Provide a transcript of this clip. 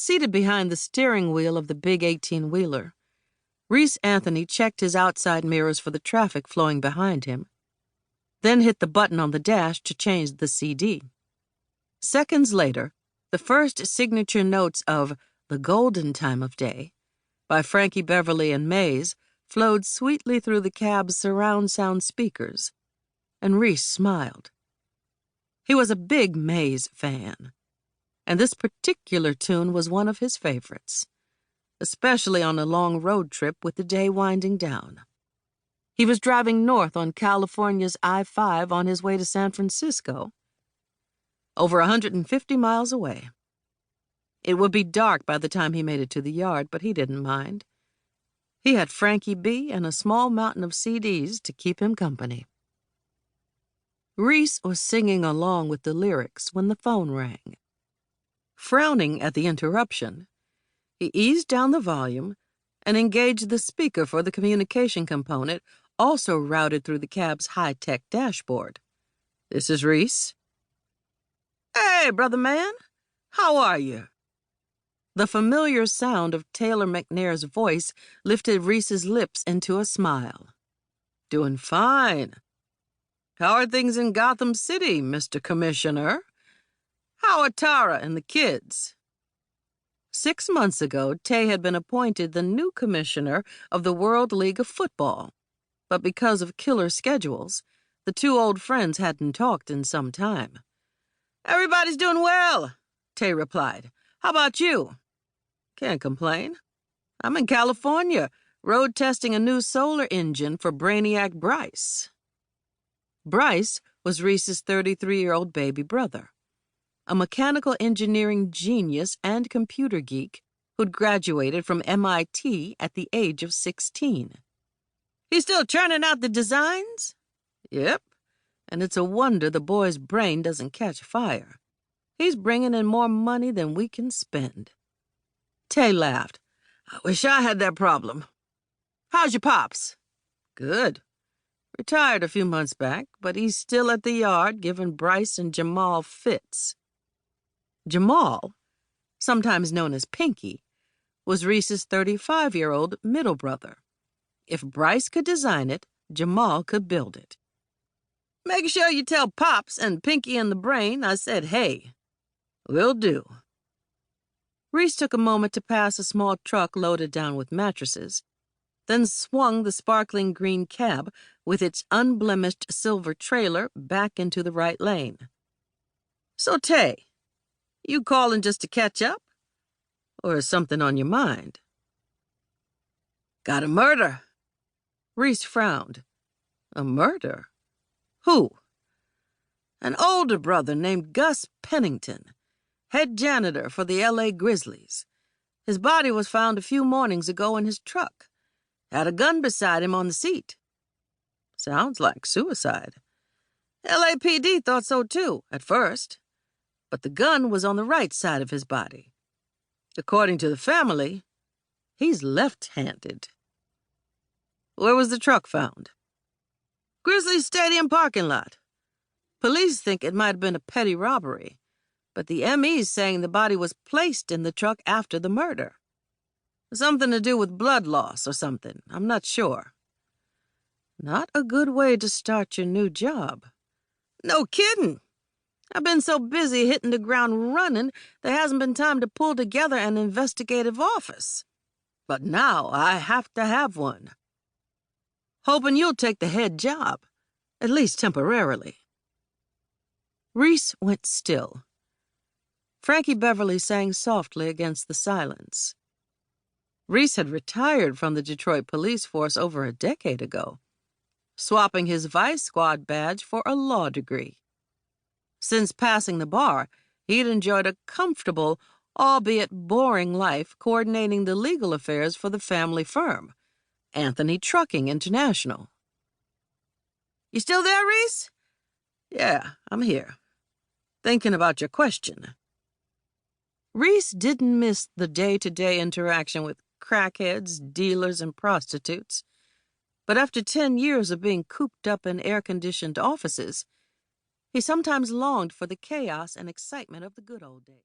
Seated behind the steering wheel of the big 18-wheeler, Reese Anthony checked his outside mirrors for the traffic flowing behind him, then hit the button on the dash to change the CD. Seconds later, the first signature notes of The Golden Time of Day by Frankie Beverly and Mays flowed sweetly through the cab's surround sound speakers, and Reese smiled. He was a big Mays fan, and this particular tune was one of his favorites, especially on a long road trip with the day winding down. He was driving north on California's I-5 on his way to San Francisco, over 150 miles away. It would be dark by the time he made it to the yard, but he didn't mind. He had Frankie B and a small mountain of CDs to keep him company. Reese was singing along with the lyrics when the phone rang. Frowning at the interruption, he eased down the volume and engaged the speaker for the communication component, also routed through the cab's high-tech dashboard. "This is Reese." "Hey, brother man, how are you?" The familiar sound of Taylor McNair's voice lifted Reese's lips into a smile. "Doing fine. How are things in Gotham City, Mr. Commissioner? How are Tara and the kids?" 6 months ago, Tay had been appointed the new commissioner of the World League of Football, but because of killer schedules, the two old friends hadn't talked in some time. "Everybody's doing well," Tay replied. "How about you?" "Can't complain. I'm in California, road testing a new solar engine for Brainiac Bryce." Bryce was Reese's 33-year-old baby brother, a mechanical engineering genius and computer geek who'd graduated from MIT at the age of 16. "He's still churning out the designs?" "Yep, and it's a wonder the boy's brain doesn't catch fire. He's bringing in more money than we can spend." Tay laughed. "I wish I had that problem. How's your pops?" "Good. Retired a few months back, but he's still at the yard giving Bryce and Jamal fits." Jamal, sometimes known as Pinky, was Reese's 35-year-old middle brother. If Bryce could design it, Jamal could build it. "Make sure you tell Pops and Pinky and the Brain I said hey." "Will do." Reese took a moment to pass a small truck loaded down with mattresses, then swung the sparkling green cab with its unblemished silver trailer back into the right lane. "So, Tay, you calling just to catch up? Or is something on your mind?" "Got a murder." Reese frowned. "A murder? Who?" "An older brother named Gus Pennington, head janitor for the L.A. Grizzlies. His body was found a few mornings ago in his truck. Had a gun beside him on the seat." "Sounds like suicide." "LAPD thought so too, at first. But the gun was on the right side of his body. According to the family, he's left-handed." "Where was the truck found?" "Grizzlies Stadium parking lot. Police think it might have been a petty robbery, but the ME's saying the body was placed in the truck after the murder. Something to do with blood loss or something, I'm not sure." "Not a good way to start your new job." "No kidding. I've been so busy hitting the ground running, there hasn't been time to pull together an investigative office. But now I have to have one. Hoping you'll take the head job, at least temporarily." Reese went still. Frankie Beverly sang softly against the silence. Reese had retired from the Detroit police force over a decade ago, swapping his Vice Squad badge for a law degree. Since passing the bar, he'd enjoyed a comfortable, albeit boring life coordinating the legal affairs for the family firm, Anthony Trucking International. "You still there, Reese?" "Yeah, I'm here. Thinking about your question." Reese didn't miss the day-to-day interaction with crackheads, dealers, and prostitutes, but after 10 years of being cooped up in air-conditioned offices, he sometimes longed for the chaos and excitement of the good old days.